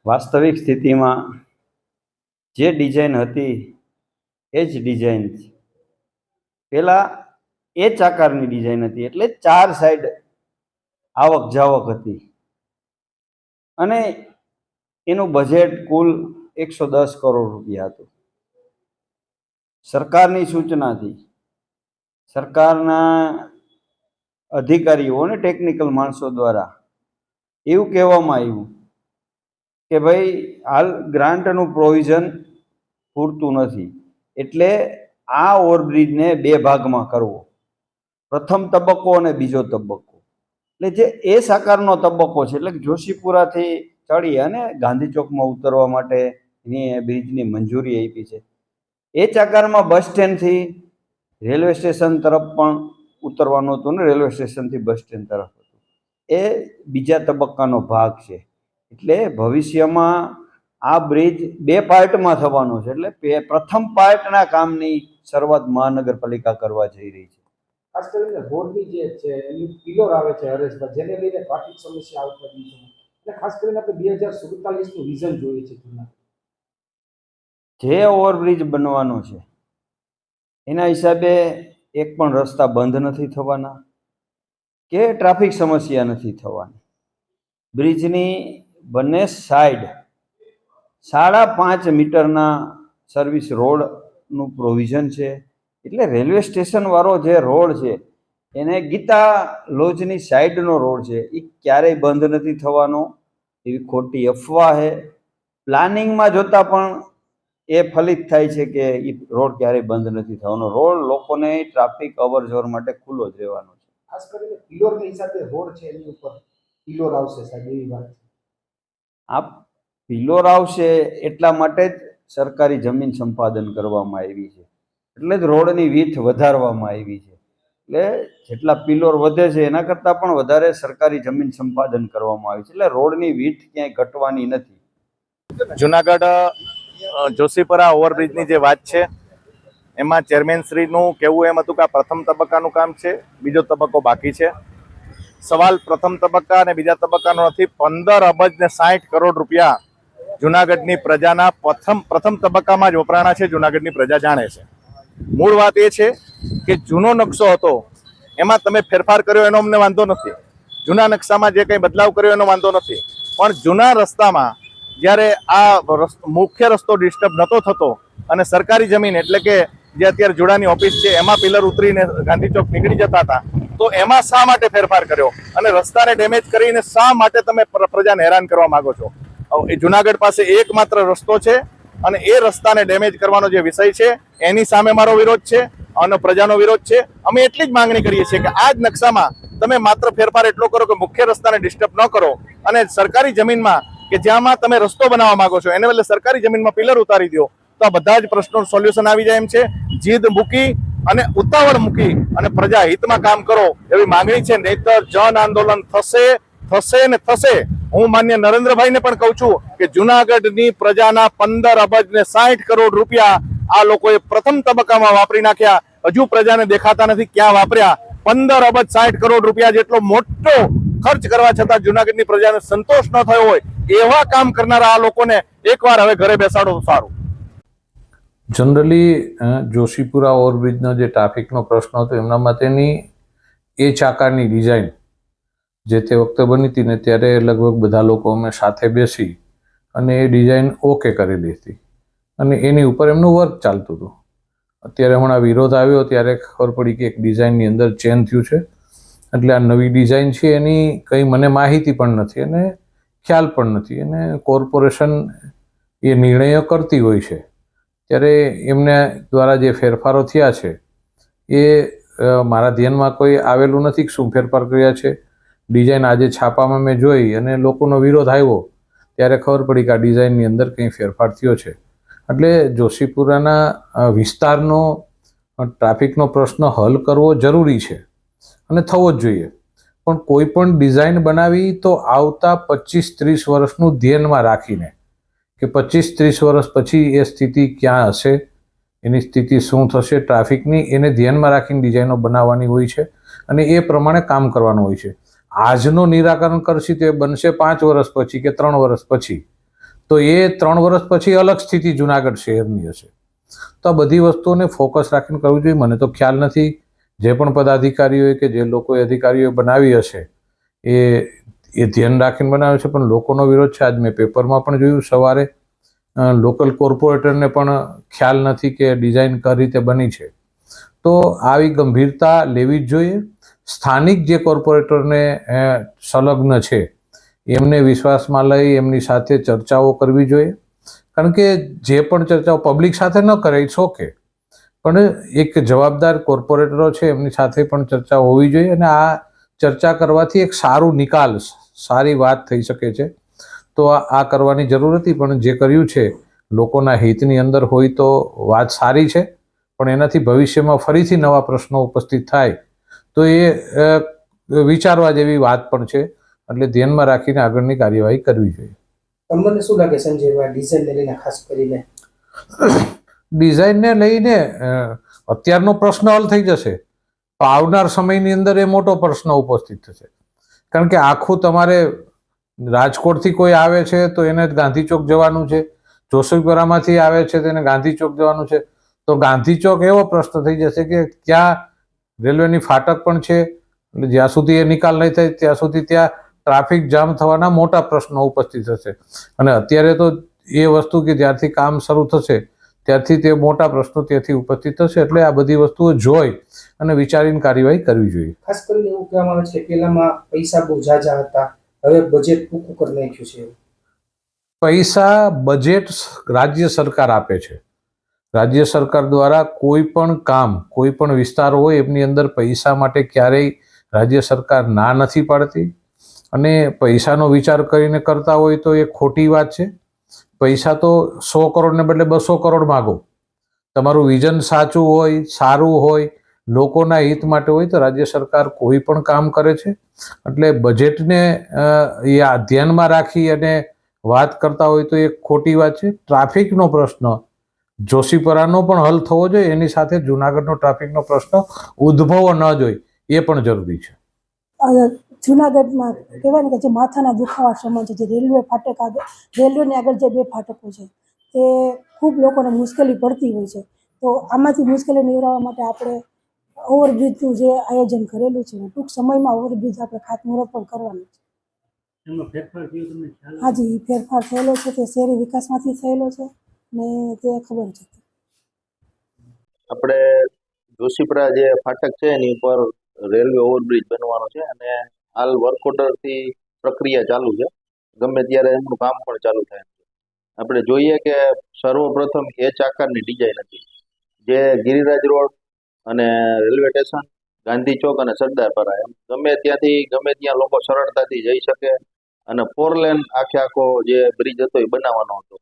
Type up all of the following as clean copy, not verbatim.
વાસ્તવિક સ્થિતિમાં જે ડિઝાઇન હતી એ જ ડિઝાઇન છે. પહેલાં એચ આકારની ડિઝાઇન હતી, એટલે 4 સાઈડ આવક જાવક હતી અને એનું બજેટ કુલ 110 કરોડ રૂપિયા હતું. સરકારની સૂચનાથી સરકારના અધિકારીઓ અને ટેકનિકલ માણસો દ્વારા એવું કહેવામાં આવ્યું કે ભાઈ હાલ ગ્રાન્ટનું પ્રોવિઝન પૂરતું નથી, એટલે આ ઓવરબ્રિજને 2 ભાગમાં કરવો, પ્રથમ તબક્કો અને બીજો તબક્કો. એટલે જે એ સાકારનો તબક્કો છે, એટલે જોશીપુરાથી ચડી અને ગાંધી ચોકમાં ઉતરવા માટેની બ્રિજની મંજૂરી આપી છે. એ આકારમાં બસ સ્ટેન્ડથી રેલવે સ્ટેશન તરફ પણ ઉતરવાનું હતું ને રેલવે સ્ટેશનથી બસ સ્ટેન્ડ તરફ હતું. એ બીજા તબક્કાનો ભાગ છે. એટલે ભવિષ્યમાં આ બ્રિજ 2 પાર્ટમાં થવાનો છે. એટલે પ્રથમ પાર્ટના કામની શરૂઆત મહાનગરપાલિકા કરવા જઈ રહી છે. ખાસ કરીને રોડની જે છે એની પિલર આવે છે હરેશભાઈ, જેને લઈને ટ્રાફિક સમસ્યા આવતા દિવસોમાં, એટલે ખાસ કરીને આપણે 2047નું વિઝન જોઈએ છે. જે ઓવરબ્રિજ બનવાનો છે એના હિસાબે એક પણ રસ્તા બંધ નથી થવાના કે ટ્રાફિક સમસ્યા નથી થવાની. બ્રિજની બંને સાઈડ 5.5 મીટરના સર્વિસ રોડનું પ્રોવિઝન છે. એટલે રેલવે સ્ટેશન વાળો જે રોડ છે એને ગીતા લોજની સાઈડનો રોડ છે, એ ક્યારેય બંધ નથી થવાનો એવી ખોટી અફવા છે. પ્લાનિંગમાં જોતા પણ એ ફલિત થાય છે કે એ રોડ ક્યારેય બંધ નથી થવાનો. રોડ લોકોને ટ્રાફિક અવર જવર માટે ખુલ્લો જ રહેવાનો છે. ખાસ કરીને પિલોરના હિસાબે રોડ છે એની ઉપર પિલોર આવશે સાહેબ, એવી વાત છે. આ પિલોર આવશે એટલા માટે જ સરકારી જમીન સંપાદન કરવામાં આવી છે, એટલે જ રોડની વીથ વધારવામાં આવી છે. એટલે જેટલા પિલોર વધે છે એના કરતાં પણ વધારે સરકારી જમીન સંપાદન કરવામાં આવી છે. એટલે રોડની વીથ ક્યાંય ઘટવાની નથી. જુનાગઢ જોશીપુરા ઓવરબ્રિજની જે વાત છે એમાં ચેરમેન શ્રીનું કહેવું એમ હતું કે આ પ્રથમ તબક્કાનું કામ છે, બીજો તબક્કો બાકી છે. સવાલ પ્રથમ તબક્કા અને બીજા તબક્કાનો નથી. 15.60 અબજ રૂપિયા જુનાગઢની પ્રજાના પ્રથમ તબક્કામાં જ વપરાણા છે. જુનાગઢની પ્રજા જાણે છે. મૂળ વાત એ છે કે જૂનો નકશો હતો એમાં તમે ફેરફાર કર્યો એનો અમને વાંધો નથી, જૂના નકશામાં જે કંઈ બદલાવ કર્યો એનો વાંધો નથી, પણ જૂના રસ્તામાં જ્યારે આ મુખ્ય રસ્તો ડિસ્ટર્બ નહોતો થતો અને સરકારી જમીન એટલે કે જે અત્યારે જોડાની ઓફિસ છે એમાં પિલર ઉતરીને ગાંધી ચોક નીકળી જતા હતા, તો એમાં શા માટે ફેરફાર કર્યો અને રસ્તાને ડેમેજ કરીને શા માટે તમે પ્રજાને હેરાન કરવા માંગો છો? એ જુનાગઢ પાસે એકમાત્ર રસ્તો છે અને એ રસ્તાને ડેમેજ કરવાનો જે વિષય છે એની સામે મારો વિરોધ છે અને પ્રજાનો વિરોધ છે. અમે એટલી જ માંગણી કરીએ છીએ કે આ જ નકશામાં તમે માત્ર ફેરફાર એટલો કરો કે મુખ્ય રસ્તાને ડિસ્ટર્બ ન કરો અને સરકારી જમીનમાં કે જ્યાંમાં તમે રસ્તો બનાવવા માંગો છો એને બદલે સરકારી જમીનમાં પિલર ઉતારી દો, તો આ બધા જ પ્રશ્નોનું સોલ્યુશન આવી જાય એમ છે. જીદ મૂકી અને ઉતાવળ મૂકી અને પ્રજા હિતમાં કામ કરો એવી માંગણી છે. નહીતર જન આંદોલન થશે ને થશે. હું માન્ય નરેન્દ્રભાઈને પણ કહું છું કે જુનાગઢની પ્રજાના 15.60 અબજ રૂપિયા આ લોકોએ પ્રથમ તબક્કામાં વાપરી નાખ્યા. હજુ પ્રજાને દેખાતા નથી ક્યાં વાપર્યા. 15.60 અબજ રૂપિયા જેટલો મોટો ખર્ચ કરવા છતાં જુનાગઢની પ્રજાને સંતોષ ન થયો હોય એવા કામ કરનારા આ લોકોને એકવાર હવે ઘરે બેસાડો તો સારું. જનરલી જોશીપુરા ઓવરબ્રિજનો જે ટ્રાફિકનો પ્રશ્ન હતો એમના માટેની એચ આકારની ડિઝાઇન જે તે વખતે બની હતી ને ત્યારે લગભગ બધા લોકો અમે સાથે બેસી અને એ ડિઝાઇન ઓકે કરેલી હતી અને એની ઉપર એમનું વર્ક ચાલતું હતું. અત્યારે હમણાં વિરોધ આવ્યો ત્યારે ખબર પડી કે એક ડિઝાઇનની અંદર ચેન્જ થયું છે. એટલે આ નવી ડિઝાઇન છે એની કંઈ મને માહિતી પણ નથી અને ખ્યાલ પણ નથી. અને કોર્પોરેશન એ નિર્ણયો કરતી હોય છે ત્યારે એમને દ્વારા જે ફેરફારો થયા છે એ મારા ધ્યાનમાં કોઈ આવેલું નથી કે શું ફેરફાર કર્યા છે. ડિઝાઇન આજે છાપામાં મેં જોઈ અને લોકોનો વિરોધ આવ્યો ત્યારે ખબર પડી કે આ ડિઝાઇનની અંદર કંઈ ફેરફાર થયો છે. એટલે જોશીપુરાના વિસ્તારનો ટ્રાફિકનો પ્રશ્ન હલ કરવો જરૂરી છે અને થવો જ જોઈએ. પણ કોઈ પણ ડિઝાઇન બનાવી તો આવતા 25-30 વર્ષનું ધ્યાનમાં રાખીને કે 25-30 વર્ષ પછી એ સ્થિતિ ક્યાં હશે, એની સ્થિતિ શું થશે ટ્રાફિકની, એને ધ્યાનમાં રાખીને ડિઝાઇનો બનાવવાની હોય છે અને એ પ્રમાણે કામ કરવાનું હોય છે. આજનો નિરાકરણ કરશે તો એ બનશે 5 વર્ષ પછી કે 3 વર્ષ પછી. તો એ 3 વર્ષ પછી અલગ સ્થિતિ જુનાગઢ શહેરની હશે. તો આ બધી વસ્તુઓને ફોકસ રાખીને કરવું જોઈએ. મને તો ખ્યાલ નથી જે પણ પદાધિકારીઓએ કે જે લોકોએ અધિકારીઓએ બનાવી હશે એ ધ્યાન રાખીને બનાવે છે, પણ લોકોનો વિરોધ છે. આજ મેં પેપરમાં પણ જોયું સવારે, લોકલ કોર્પોરેટરને પણ ખ્યાલ નથી કે ડિઝાઇન કઈ રીતે બની છે. તો આવી ગંભીરતા લેવી જ જોઈએ. સ્થાનિક જે કોર્પોરેટરને સંલગ્ન છે એમને વિશ્વાસમાં લઈ એમની સાથે ચર્ચાઓ કરવી જોઈએ. કારણ કે જે પણ ચર્ચાઓ પબ્લિક સાથે ન કરે ઇટ્સ ઓકે, પણ એક જવાબદાર કોર્પોરેટરો છે એમની સાથે પણ ચર્ચા હોવી જોઈએ. અને આ ચર્ચા કરવાથી એક સારું નિકાલ, સારી વાત થઈ શકે છે. તો આ કરવાની જરૂર હતી, પણ જે કર્યું છે લોકોના હિતની અંદર હોય તો વાત સારી છે. પણ એનાથી ભવિષ્યમાં ફરીથી નવા પ્રશ્નો ઉપસ્થિત થાય તો એ વિચારવા જેવી વાત પણ છે. એટલે ધ્યાનમાં રાખીને આગળની કાર્યવાહી કરવી જોઈએ. તમને શું લાગે સંજયભાઈ, ડિઝાઇનને લઈને ખાસ કરીને? ડિઝાઇનને લઈને અત્યારનો પ્રશ્ન હલ થઈ જશે તો આવનાર સમયની અંદર એ મોટો પ્રશ્ન ઉપસ્થિત થશે. કારણ કે આખું તમારે રાજકોટથી કોઈ આવે છે તો એને ગાંધી ચોક જવાનું છે, જોશીપુરામાંથી આવે છે તો એને ગાંધી ચોક જવાનું છે. તો ગાંધી ચોક એવો પ્રશ્ન થઈ જશે કે ત્યાં રેલવેની ફાટક પણ છે, એટલે જ્યાં સુધી એ નિકાલ નહીં થાય ત્યાં સુધી ત્યાં ટ્રાફિક જામ થવાના મોટા પ્રશ્નો ઉપસ્થિત થશે. અને અત્યારે તો એ વસ્તુ કે જ્યારથી કામ શરૂ થશે ત્યારથી તે મોટા પ્રશ્નો ત્યાંથી ઉપસ્થિત થશે. એટલે આ બધી વસ્તુઓ જોઈ અને વિચારીને કાર્યવાહી કરવી જોઈએ. ખાસ કરીને એવું કહેવામાં આવે છે કે પહેલામાં પૈસા બહુ ઝાઝા હતા, હવે બજેટ ટૂંકું કરી નાખ્યું છે. પૈસા બજેટ રાજ્ય સરકાર આપે છે. રાજ્ય સરકાર દ્વારા કોઈ પણ કામ, કોઈ પણ વિસ્તાર હોય એમની અંદર પૈસા માટે ક્યારેય રાજ્ય સરકાર ના નથી પાડતી. અને પૈસાનો વિચાર કરીને કરતા હોય તો એ ખોટી વાત છે. પૈસા તો 100 કરોડને બદલે 200 કરોડ માગો. તમારું વિઝન સાચું હોય, સારું હોય, લોકોના હિત માટે હોય તો રાજ્ય સરકાર કોઈ પણ કામ કરે છે. એટલે બજેટને ધ્યાનમાં રાખી અને વાત કરતા હોય તો એ ખોટી વાત છે. ટ્રાફિકનો પ્રશ્ન જોશીપુરાનો પણ હલ થવો જોઈએ, એની સાથે જુનાગઢનો ટ્રાફિકનો પ્રશ્ન ઉદ્ભવવો ન જોઈએ એ પણ જરૂરી છે. જુનાગઢમાં કહેવાય ને કે જે માથાના દુખાવા સમાન છે, જે રેલવે ફાટક આગળ, રેલવેની આગળ જે 2 ફાટકો છે તે ખૂબ લોકોને મુશ્કેલી પડતી હોય છે. તો આમાંથી મુશ્કેલી નિવારવા માટે આપણે ઓવરબ્રિજનું જે આયોજન કરેલું છે, ટૂંક સમયમાં ઓવરબ્રિજ આપણે ખાતમુહૂર્ત પણ કરવાનું છે. હાજી, ફેરફાર થયેલો છે, તે શહેરી વિકાસમાંથી થયેલો છે ને તે ખબર છે. આપણે જોશીપુરા જે ફાટક છે એની ઉપર રેલવે ઓવરબ્રિજ બનવાનો છે અને હાલ વર્ક ઓર્ડરથી પ્રક્રિયા ચાલુ છે. ગમે ત્યારે એમનું કામ પણ ચાલુ થાય. આપણે જોઈએ કે સર્વપ્રથમ H આકારની ડિઝાઇન હતી, જે ગિરિરાજ રોડ અને રેલવે સ્ટેશન, ગાંધી ચોક અને સરદારપરા એમ ગમે ત્યાંથી ગમે ત્યાં લોકો સરળતાથી જઈ શકે અને 4 લેન આખો જે બ્રિજ હતો એ બનાવવાનો હતો.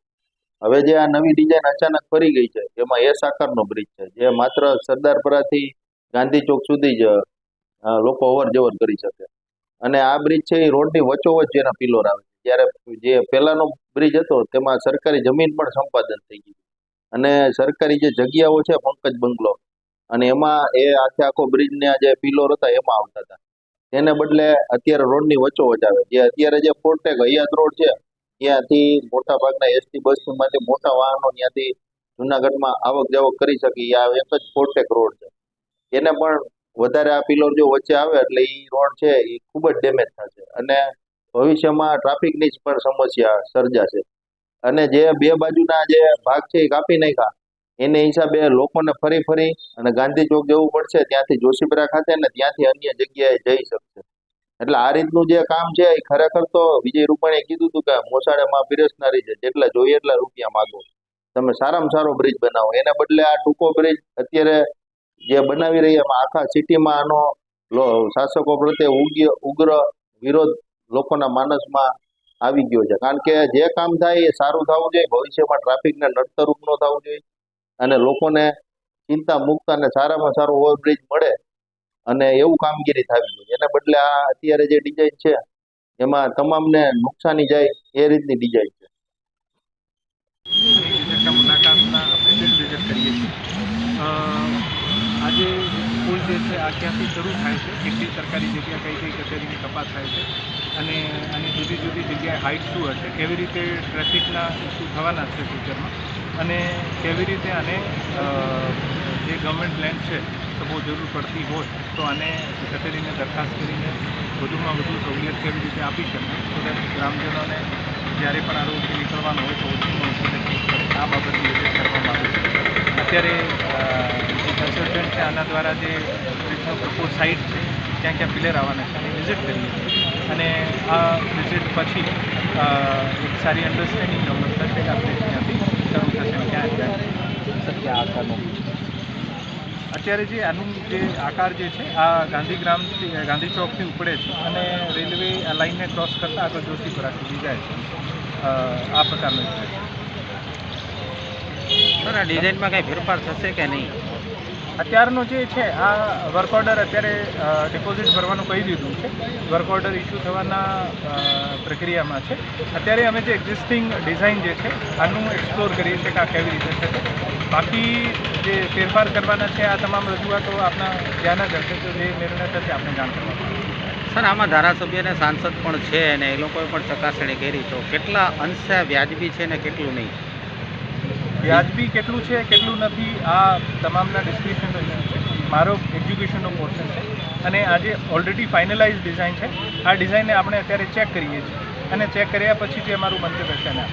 હવે જે આ નવી ડિઝાઇન અચાનક ફરી ગઈ છે એમાં S આકારનો બ્રિજ છે, જે માત્ર સરદારપરાથી ગાંધી ચોક સુધી જ લોકો અવર જવર કરી શકે. અને આ બ્રિજ છે એ રોડની વચ્ચોવચ્ચ જેના પિલોર આવે છે. જ્યારે જે પહેલાનો બ્રિજ હતો તેમાં સરકારી જમીન પણ સંપાદન થઈ ગઈ અને સરકારી જે જગ્યાઓ છે પંકજ બંગલો અને એમાં એ આખો બ્રિજના જે પિલોર હતા એમાં આવતા હતા. તેને બદલે અત્યારે રોડની વચ્ચોવચ્ચ આવે. જે અત્યારે જે ફોરટેક હયાત રોડ છે ત્યાંથી મોટા ભાગના એસટી બસમાંથી મોટા વાહનો ત્યાંથી જુનાગઢમાં આવક જાવક કરી શકે આ એક જ ફોરટેક રોડ છે. એને પણ વધારે આ પિલોર જો વચ્ચે આવે એટલે એ રોડ છે એ ખૂબ જ ડેમેજ થશે અને ભવિષ્યમાં ટ્રાફિકની જ પણ સમસ્યા સર્જાશે. અને જે 2 બાજુના જે ભાગ છે એ કાપી નાખ્યા એને હિસાબે લોકોને ફરી અને ગાંધી ચોક જવું પડશે, ત્યાંથી જોશીપુરા ખાતે ને ત્યાંથી અન્ય જગ્યાએ જઈ શકશે. એટલે આ રીતનું જે કામ છે એ ખરેખર તો વિજય રૂપાણીએ કીધું હતું કે મોસાળેમાં પીરસનારી છે, જેટલા જોઈએ એટલા રૂપિયા માગો, તમે સારામાં સારો બ્રિજ બનાવો. એને બદલે આ ટૂંકો બ્રિજ અત્યારે જે બનાવી રહી એમાં આખા સિટીમાં આનો શાસકો પ્રત્યે ઉગ્ર વિરોધ લોકોના માનસમાં આવી ગયો છે. કારણ કે જે કામ થાય એ સારું થવું જોઈએ, ભવિષ્યમાં ટ્રાફિકને નડતરરૂપ ન થવું જોઈએ અને લોકોને ચિંતા મુક્ત અને સારામાં સારો ઓવરબ્રિજ મળે અને એવું કામગીરી થવી જોઈએ. એને બદલે આ અત્યારે જે ડિઝાઇન છે એમાં તમામને નુકસાની જાય એ રીતની ડિઝાઇન છે. મુલાકાતના આપણે ફિલ્ડ વિઝિટ કરીએ છીએ. આજે પુલ જે છે આ ક્યાંથી શરૂ થાય છે, કેટલી સરકારી જગ્યા કઈ કઈ કચેરીની તપાસ થાય છે અને આની જુદી જુદી જગ્યાએ હાઇટ શું હશે, કેવી રીતે ટ્રાફિકના ઇસ્યુ થવાના છે ફ્યુચરમાં, અને કેવી રીતે આને જે ગવર્મેન્ટ લેન્ડ છે સપોઝ જરૂર પડતી હોય તો આને કચેરીને દરખાસ્ત કરીને વધુમાં વધુ સહુલિયત કેવી રીતે આપી શકે તો દેટ ગ્રામજનોને જ્યારે પણ આ રોડથી નીકળવાનું હોય તો ઓછું આ બાબતની વિઝિટ કરવામાં આવે છે. અત્યારે જે કન્સલ્ટન્ટ છે આના દ્વારા જે બ્રિજનો પ્રપોઝ સાઇટ છે ક્યાં ક્યાં પિલર આવવાના છે એની વિઝિટ કરીએ છીએ અને આ વિઝિટ પછી એક સારી અન્ડરસ્ટેન્ડિંગ ડેવલપ થશે કે આપણે ત્યાંથી શરૂ થશે અને ક્યાં ક્યાં આકારનો અત્યારે જે આનું જે આકાર જે છે આ ગાંધી ચોકથી ઉપડે છે અને રેલવે આ લાઇનને ક્રોસ કરતાં આગળ જોશીપુરા સુધી જાય છે. આ પ્રકારનો છે. સર આ ડિઝાઇનમાં કંઈ ફેરફાર થશે કે નહીં? અત્યારનો જે છે આ વર્ક ઓર્ડર અત્યારે ડિપોઝિટ ભરવાનું કહી દીધું છે. વર્ક ઓર્ડર ઇસ્યુ થવાના પ્રક્રિયામાં છે. અત્યારે અમે જે એક્ઝિસ્ટિંગ ડિઝાઇન જે છે આનું એક્સપ્લોર કરીએ છીએ કે આ કેવી રીતે થશે. બાકી જે ફેરફાર કરવાના છે આ તમામ રજૂઆતો આપના ધ્યાન જ હશે તો જે નિર્ણય થશે આપણે જાણ કરવામાં આવશે. સર આમાં ધારાસભ્ય અને સાંસદ પણ છે અને એ લોકોએ પણ ચકાસણી કરી તો કેટલા અંશે વ્યાજબી છે ને કેટલું નહીં? વ્યાજબી કેટલું છે કેટલું નથી આ તમામના ડિસ્કશનનો ઇસ્યુ છે. મારો એજ્યુકેશનનો પોર્શન છે અને આજે ઓલરેડી ફાઇનલાઇઝ ડિઝાઇન છે. આ ડિઝાઇનને આપણે અત્યારે ચેક કરીએ છીએ અને ચેક કર્યા પછી જે અમારું મંતવ્ય છે ને